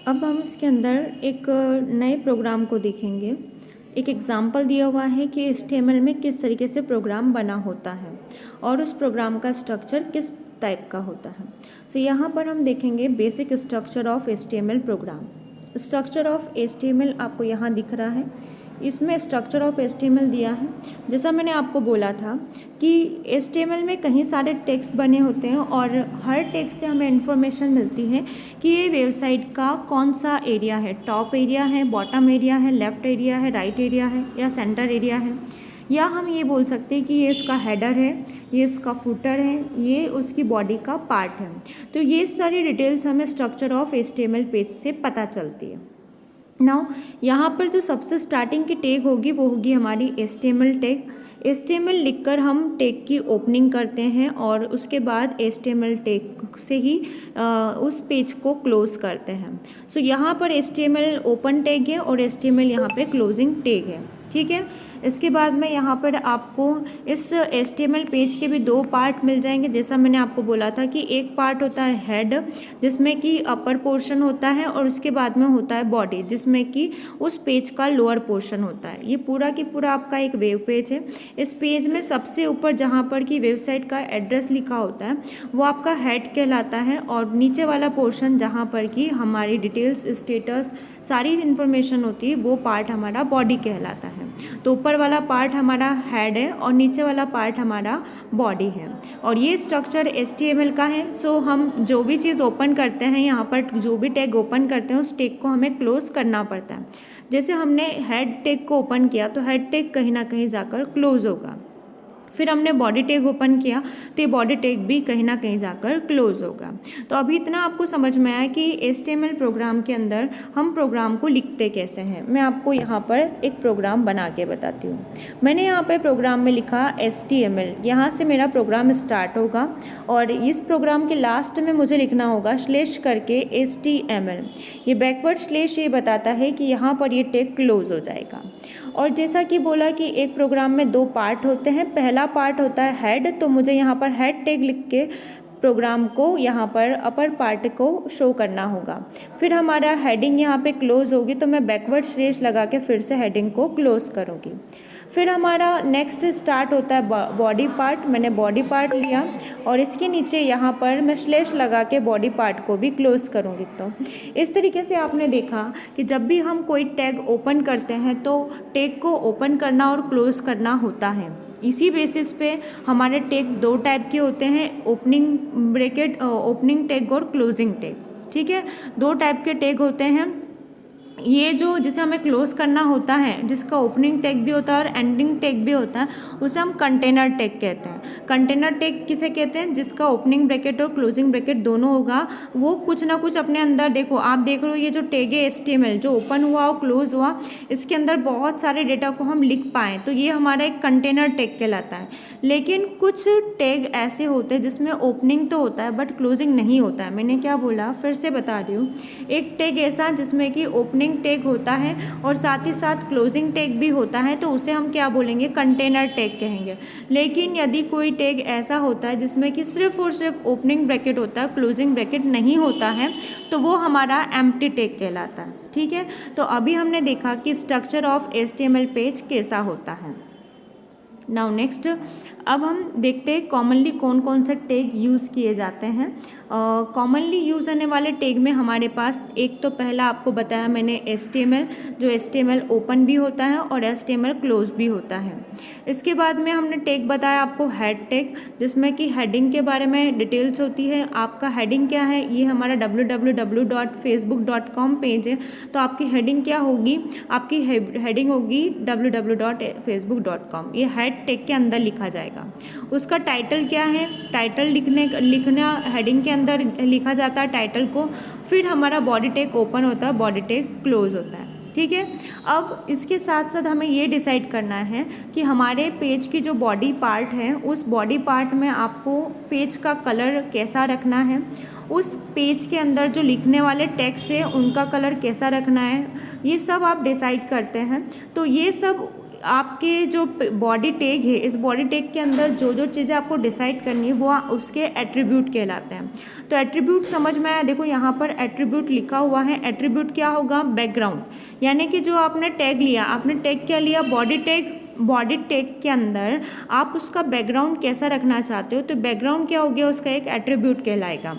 अब हम इसके अंदर एक नए प्रोग्राम को देखेंगे। एक एग्जाम्पल दिया हुआ है कि HTML में किस तरीके से प्रोग्राम बना होता है और उस प्रोग्राम का स्ट्रक्चर किस टाइप का होता है। सो यहाँ पर हम देखेंगे basic structure of HTML program. Structure of HTML आपको यहाँ दिख रहा है। इसमें स्ट्रक्चर ऑफ HTML दिया है। जैसा मैंने आपको बोला था कि HTML में कई सारे टेक्स्ट बने होते हैं और हर टेक्स्ट से हमें इन्फॉर्मेशन मिलती है कि ये वेबसाइट का कौन सा एरिया है, टॉप एरिया है, बॉटम एरिया है, लेफ़्ट एरिया है, राइट एरिया है या सेंटर एरिया है। या हम ये बोल सकते हैं कि ये इसका हेडर है, ये इसका फुटर है, ये उसकी बॉडी का पार्ट है। तो ये सारी डिटेल्स हमें स्ट्रक्चर ऑफ HTML पेज से पता चलती है। नाउ यहाँ पर जो सबसे स्टार्टिंग की टैग होगी वो होगी हमारी HTML टैग। HTML लिखकर हम टैग की ओपनिंग करते हैं और उसके बाद HTML टैग से ही उस पेज को क्लोज करते हैं। सो यहाँ पर HTML ओपन टैग है और HTML यहाँ पे क्लोजिंग टैग है, ठीक है। इसके बाद में यहाँ पर आपको इस HTML पेज के भी दो पार्ट मिल जाएंगे। जैसा मैंने आपको बोला था कि एक पार्ट होता है हेड, जिसमें कि अपर पोर्शन होता है, और उसके बाद में होता है बॉडी, जिसमें कि उस पेज का लोअर पोर्शन होता है। ये पूरा की पूरा आपका एक वेब पेज है। इस पेज में सबसे ऊपर जहाँ पर कि वेबसाइट का एड्रेस लिखा होता है वो आपका हेड कहलाता है, और नीचे वाला पोर्शन जहाँ पर कि हमारी डिटेल्स, स्टेटस, सारी इन्फॉर्मेशन होती है वो पार्ट हमारा बॉडी कहलाता है। तो ऊपर वाला पार्ट हमारा हेड है और नीचे वाला पार्ट हमारा बॉडी है, और ये स्ट्रक्चर HTML का है। सो हम जो भी चीज़ ओपन करते हैं, यहाँ पर जो भी टैग ओपन करते हैं उस टैग को हमें क्लोज करना पड़ता है। जैसे हमने हेड टैग को ओपन किया तो हेड टैग कहीं ना कहीं जाकर क्लोज होगा। फिर हमने बॉडी टैग ओपन किया तो ये बॉडी टैग भी कहीं ना कहीं जाकर क्लोज होगा। तो अभी इतना आपको समझ में आया कि HTML प्रोग्राम के अंदर हम प्रोग्राम को लिखते कैसे हैं। मैं आपको यहाँ पर एक प्रोग्राम बना के बताती हूँ। मैंने यहाँ पर प्रोग्राम में लिखा HTML, यहाँ से मेरा प्रोग्राम स्टार्ट होगा और इस प्रोग्राम के लास्ट में मुझे लिखना होगा स्लैश करके HTML। ये बैकवर्ड स्लैश ये बताता है कि यहाँ पर ये टैग क्लोज हो जाएगा। और जैसा कि बोला कि एक प्रोग्राम में दो पार्ट होते हैं, पहला पार्ट होता है हेड, तो मुझे यहाँ पर हेड टैग लिख के प्रोग्राम को यहाँ पर अपर पार्ट को शो करना होगा। फिर हमारा हेडिंग यहाँ पे क्लोज होगी तो मैं बैकवर्ड स्लैश लगा के फिर से हेडिंग को क्लोज करूँगी। फिर हमारा नेक्स्ट स्टार्ट होता है बॉडी पार्ट। मैंने बॉडी पार्ट लिया और इसके नीचे यहाँ पर मैं स्लैश लगा के बॉडी पार्ट को भी क्लोज करूँगी। तो इस तरीके से आपने देखा कि जब भी हम कोई टैग ओपन करते हैं तो टैग को ओपन करना और क्लोज करना होता है। इसी बेसिस पे हमारे टैग दो टाइप के होते हैं, ओपनिंग ब्रैकेट, ओपनिंग टैग और क्लोजिंग टैग, ठीक है। दो टाइप के टैग होते हैं। ये जो जिसे हमें क्लोज करना होता है, जिसका ओपनिंग टैग भी होता है और एंडिंग टैग भी होता है, उसे हम कंटेनर टैग कहते हैं। कंटेनर टैग किसे कहते हैं? जिसका ओपनिंग ब्रैकेट और क्लोजिंग ब्रैकेट दोनों होगा। वो कुछ ना कुछ अपने अंदर, देखो आप देख रहे हो ये जो टैग है HTML जो ओपन हुआ और क्लोज हुआ, इसके अंदर बहुत सारे डेटा को हम लिख पाएँ तो ये हमारा एक कंटेनर टैग कहलाता है। लेकिन कुछ टैग ऐसे होते हैं जिसमें ओपनिंग तो होता है बट क्लोजिंग नहीं होता है। मैंने क्या बोला, फिर से बता रही हूँ। एक टैग ऐसा जिसमें कि ओपनिंग टैग होता है और साथ ही साथ क्लोजिंग टैग भी होता है, तो उसे हम क्या बोलेंगे? कंटेनर टैग कहेंगे। लेकिन यदि कोई टैग ऐसा होता है जिसमें कि सिर्फ और सिर्फ ओपनिंग ब्रैकेट होता है, क्लोजिंग ब्रैकेट नहीं होता है, तो वो हमारा एम्प्टी टैग कहलाता है, ठीक है। तो अभी हमने देखा कि स्ट्रक्चर ऑफ HTML पेज कैसा होता है। नाउ नेक्स्ट, अब हम देखते हैं कॉमनली कौन कौन से टैग यूज़ किए जाते हैं। कॉमनली यूज़ होने वाले टैग में हमारे पास एक तो पहला आपको बताया मैंने HTML, जो HTML ओपन भी होता है और HTML क्लोज भी होता है। इसके बाद में हमने टैग बताया आपको हेड टैग, जिसमें कि हेडिंग के बारे में डिटेल्स होती है। आपका हेडिंग क्या है? ये हमारा www.facebook.com पेज है, तो आपकी हेडिंग क्या होगी? आपकी हेडिंग होगी www.facebook.com। ये हेड टैग के अंदर लिखा जाएगा। उसका टाइटल क्या है? टाइटल लिखना हेडिंग के अंदर लिखा जाता है टाइटल को। फिर हमारा बॉडी टैग ओपन होता है, बॉडी टैग क्लोज होता है, ठीक है। अब इसके साथ साथ हमें ये डिसाइड करना है कि हमारे पेज की जो बॉडी पार्ट है, उस बॉडी पार्ट में आपको पेज का कलर कैसा रखना है, उस पेज के अंदर जो लिखने वाले टेक्स्ट है उनका कलर कैसा रखना है, ये सब आप डिसाइड करते हैं। तो ये सब आपके जो बॉडी टैग है, इस बॉडी टैग के अंदर जो जो चीज़ें आपको डिसाइड करनी है वो उसके एट्रीब्यूट कहलाते हैं। तो एट्रीब्यूट समझ में आया? देखो यहाँ पर एट्रीब्यूट लिखा हुआ है। एट्रीब्यूट क्या होगा? बैकग्राउंड, यानी कि जो आपने टैग लिया, आपने टैग क्या लिया? Body tag. बॉडी टैग के अंदर आप उसका बैकग्राउंड कैसा रखना चाहते हो, तो बैकग्राउंड क्या हो गया? उसका एक एट्रीब्यूट कहलाएगा।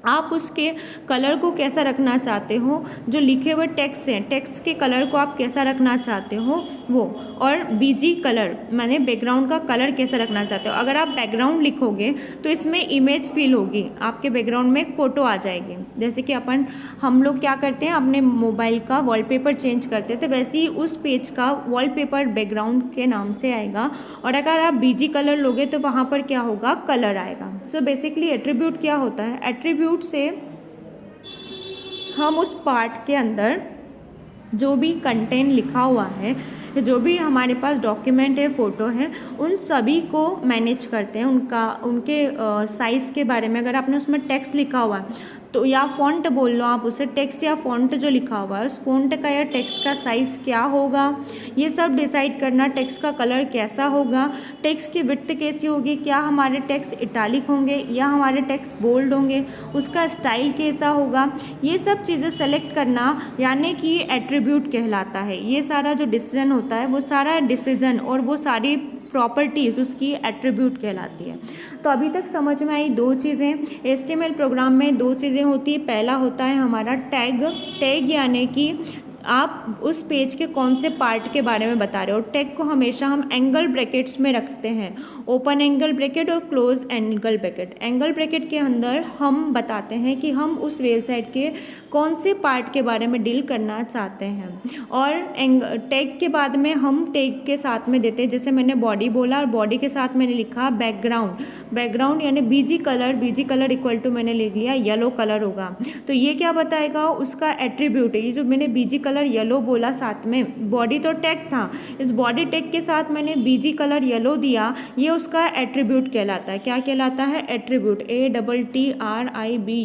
आप उसके कलर को कैसा रखना चाहते हो, जो लिखे हुए टेक्स्ट हैं, टेक्स्ट के कलर को आप कैसा रखना चाहते हो वो, और बीजी कलर माने बैकग्राउंड का कलर कैसा रखना चाहते हो। अगर आप बैकग्राउंड लिखोगे तो इसमें इमेज फील होगी, आपके बैकग्राउंड में एक फ़ोटो आ जाएगी। जैसे कि हम लोग क्या करते हैं, अपने मोबाइल का वॉलपेपर चेंज करते हैं, तो वैसे ही उस पेज का वॉलपेपर बैकग्राउंड के नाम से आएगा। और अगर आप बीजी कलर लोगे तो वहाँ पर क्या होगा? कलर आएगा। सो बेसिकली एट्रीब्यूट क्या होता है? एट्रीब्यूट से हम उस पार्ट के अंदर जो भी कंटेंट लिखा हुआ है, जो भी हमारे पास डॉक्यूमेंट है, फ़ोटो है, उन सभी को मैनेज करते हैं। उनके साइज़ के बारे में, अगर आपने उसमें टेक्स्ट लिखा हुआ है तो, या फ़ॉन्ट बोल लो आप उसे, टेक्स्ट या फ़ॉन्ट जो लिखा हुआ है उस फ़ॉन्ट का या टेक्स्ट का साइज़ क्या होगा, ये सब डिसाइड करना। टेक्स्ट का कलर कैसा होगा, टेक्स्ट की विड्थ कैसी होगी, क्या हमारे टेक्स्ट इटालिक होंगे या हमारे टेक्स्ट बोल्ड होंगे, उसका स्टाइल कैसा होगा, ये सब चीज़ें सेलेक्ट करना यानी कि एट्रीब्यूट कहलाता है। ये सारा जो डिसीजन होता है, वो सारा डिसीजन और वो सारी प्रॉपर्टीज़ उसकी एट्रीब्यूट कहलाती है। तो अभी तक समझ में आई दो चीज़ें। HTML प्रोग्राम में दो चीज़ें होती है। पहला होता है हमारा टैग। टैग यानी कि आप उस पेज के कौन से पार्ट के बारे में बता रहे हो। टैग को हमेशा हम एंगल ब्रैकेट्स में रखते हैं, ओपन एंगल ब्रैकेट और close angle bracket. Angle bracket के अंदर हम बताते हैं कि हम उस वेबसाइट के कौन से पार्ट के बारे में डील करना चाहते हैं। और टैग के बाद में हम टैग के साथ में देते हैं, जैसे मैंने बॉडी बोला और बॉडी के साथ मैंने लिखा बैकग्राउंड। बैकग्राउंड यानी बीजी कलर इक्वल टू मैंने लिख लिया येलो कलर होगा। तो ये क्या बताएगा? उसका एट्रीब्यूट है। ये जो मैंने बीजी कलर येलो बोला, साथ में बॉडी तो टैग था, इस बॉडी टैग के साथ मैंने बीजी कलर येलो दिया, ये उसका एट्रीब्यूट कहलाता है। क्या कहलाता है? एट्रीब्यूट। ATTRIBUTE,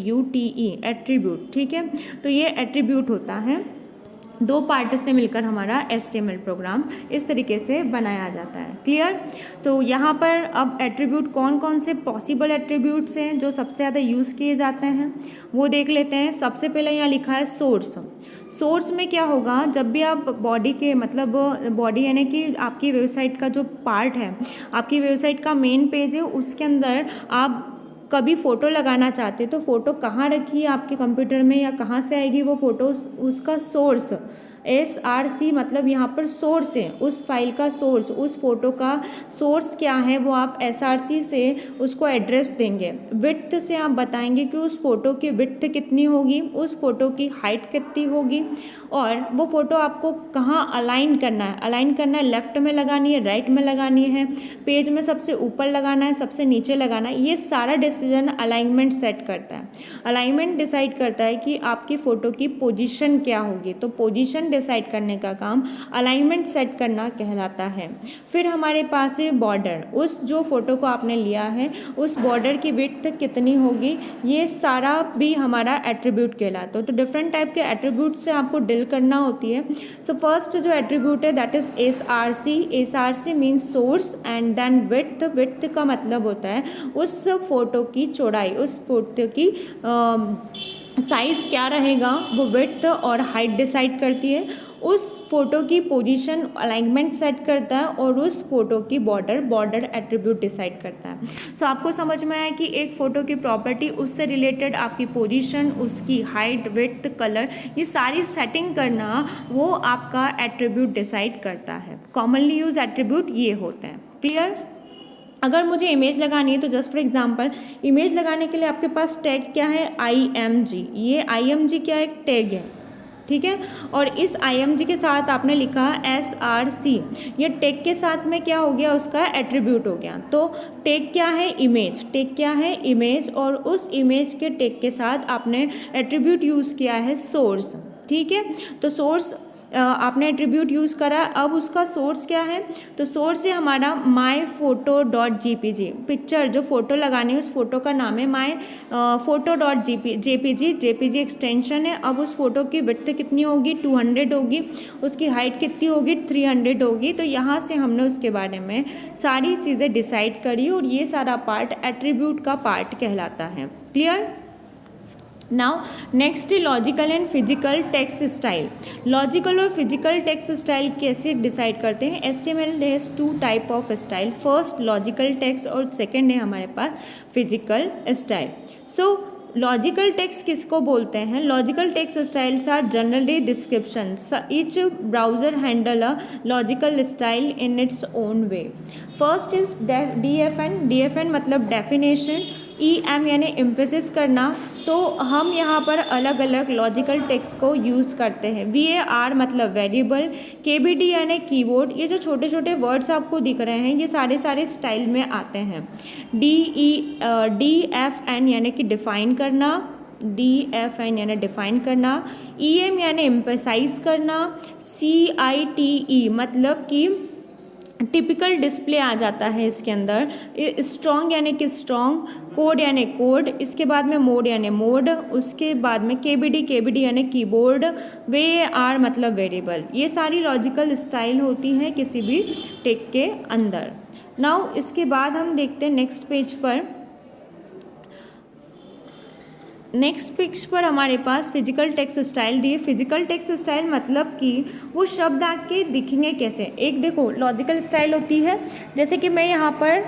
attribute. ठीक है, तो ये एट्रीब्यूट होता है। दो पार्ट से मिलकर हमारा HTML प्रोग्राम इस तरीके से बनाया जाता है। क्लियर? तो यहाँ पर अब एट्रीब्यूट कौन कौन से पॉसिबल एट्रीब्यूट्स हैं जो सबसे ज़्यादा यूज़ किए जाते हैं वो देख लेते हैं। सबसे पहले यहाँ लिखा है सोर्स। सोर्स में क्या होगा? जब भी आप बॉडी के मतलब बॉडी यानी कि आपकी वेबसाइट का जो पार्ट है, आपकी वेबसाइट का मेन पेज है, उसके अंदर आप कभी फ़ोटो लगाना चाहते तो फ़ोटो कहाँ रखी है आपके कंप्यूटर में या कहाँ से आएगी वो फ़ोटो, उसका सोर्स SRC मतलब यहाँ पर सोर्स है, उस फाइल का सोर्स, उस फोटो का सोर्स क्या है वो आप SRC से उसको एड्रेस देंगे। विड्थ से आप बताएंगे कि उस फोटो की विड्थ कितनी होगी, उस फोटो की हाइट कितनी होगी, और वो फ़ोटो आपको कहाँ अलाइन करना है। अलाइन करना है, लेफ़्ट में लगानी है, राइट में लगानी है, पेज में सबसे ऊपर लगाना है, सबसे नीचे लगाना है। ये सारा डिसीजन अलाइनमेंट सेट करता है। अलाइनमेंट डिसाइड करता है कि आपकी फ़ोटो की पोजीशन क्या होगी। तो पोजीशन डिसाइड करने का काम अलाइनमेंट सेट करना कहलाता है। फिर हमारे पास है बॉर्डर। उस जो फ़ोटो को आपने लिया है उस बॉर्डर की विड्थ कितनी होगी, ये सारा भी हमारा एट्रीब्यूट कहलाता है। तो डिफरेंट टाइप के एट्रीब्यूट से आपको डील करना होती है। सो फर्स्ट जो एट्रीब्यूट है that is SRC। SRC means source and then width. Width का मतलब होता है उस फोटो की चौड़ाई, उस फोटो की साइज़ क्या रहेगा, वो विड्थ और हाइट डिसाइड करती है। उस फोटो की पोजीशन अलाइनमेंट सेट करता है और उस फोटो की बॉर्डर एट्रीब्यूट डिसाइड करता है। सो आपको समझ में आया कि एक फ़ोटो की प्रॉपर्टी, उससे रिलेटेड आपकी पोजीशन, उसकी हाइट, विड्थ, कलर, ये सारी सेटिंग करना वो आपका एट्रीब्यूट डिसाइड करता है। कॉमनली यूज एट्रीब्यूट ये होते हैं। क्लियर? अगर मुझे इमेज लगानी है तो जस्ट फॉर एग्जांपल इमेज लगाने के लिए आपके पास टैग क्या है? IMG। ये IMG क्या है? एक टैग है। ठीक है, और इस IMG के साथ आपने लिखा SRC। ये टैग के साथ में क्या हो गया? उसका एट्रीब्यूट हो गया। तो टैग क्या है? इमेज। टैग क्या है? इमेज। और उस इमेज के टैग के साथ आपने एट्रीब्यूट यूज़ किया है सोर्स। ठीक है, तो सोर्स आपने एट्रीब्यूट यूज़ करा, अब उसका सोर्स क्या है, तो सोर्स है हमारा myphoto.jpg। पिक्चर जो फोटो लगानी है उस फोटो का नाम है myphoto.jpg। जेपीजी एक्सटेंशन है। अब उस फोटो की विड्थ कितनी होगी, 200 होगी, उसकी हाइट कितनी होगी, 300 होगी। तो यहाँ से हमने उसके बारे में सारी चीज़ें डिसाइड करी और ये सारा पार्ट एट्रीब्यूट का पार्ट कहलाता है। Clear? Now next logical and physical text style. Logical और फिजिकल टेक्स्ट स्टाइल कैसे डिसाइड करते हैं? HTML has 2 type of style, first logical text और सेकंड है हमारे पास physical style. So logical text किसको बोलते हैं? Logical text styles are generally description, each browser handle a logical style in its own way. First is DFN। DFN मतलब definition, EM यानी emphasis करना। तो हम यहाँ पर अलग अलग लॉजिकल टेक्स्ट को यूज़ करते हैं। VAR मतलब वेरिएबल, KBD यानी कीवर्ड। ये जो छोटे छोटे वर्ड्स आपको दिख रहे हैं ये सारे स्टाइल में आते हैं। DFN यानी कि डिफाइन करना, DFN यानी डिफाइन करना, EM यानी एम्फेसाइज करना, CITE मतलब कि टिपिकल डिस्प्ले आ जाता है इसके अंदर। स्ट्रॉन्ग यानी कि स्ट्रॉन्ग, कोड यानी कोड, इसके बाद में मोड यानी मोड, उसके बाद में KBD यानी कीबोर्ड, VAR मतलब वेरिएबल। ये सारी लॉजिकल स्टाइल होती है किसी भी टेक के अंदर। नाउ इसके बाद हम देखते हैं नेक्स्ट पेज पर। नेक्स्ट पेज पर हमारे पास फिजिकल टेक्स्ट स्टाइल दिए। फिजिकल टेक्स्ट स्टाइल मतलब कि वो शब्द आके दिखेंगे कैसे। एक देखो लॉजिकल स्टाइल होती है, जैसे कि मैं यहाँ पर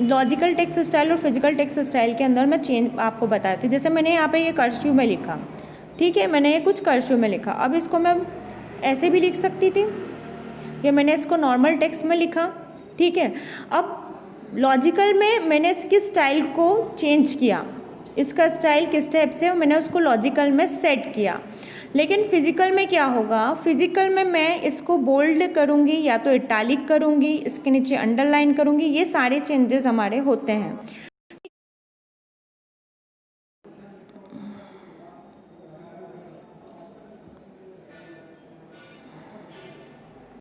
लॉजिकल टेक्स्ट स्टाइल और फिजिकल टेक्स्ट स्टाइल के अंदर मैं चेंज आपको बताती हूँ। जैसे मैंने यहाँ पे ये कर्सिव में लिखा, ठीक है, मैंने ये कुछ कर्सिव में लिखा। अब इसको मैं ऐसे भी लिख सकती थी या मैंने इसको नॉर्मल टेक्स्ट में लिखा, ठीक है। अब लॉजिकल में मैंने इसकी स्टाइल को चेंज किया, इसका स्टाइल किस टाइप से मैंने उसको लॉजिकल में सेट किया। लेकिन फिजिकल में क्या होगा, फिजिकल में मैं इसको बोल्ड करूँगी या तो इटैलिक करूँगी, इसके नीचे अंडरलाइन करूँगी, ये सारे चेंजेस हमारे होते हैं,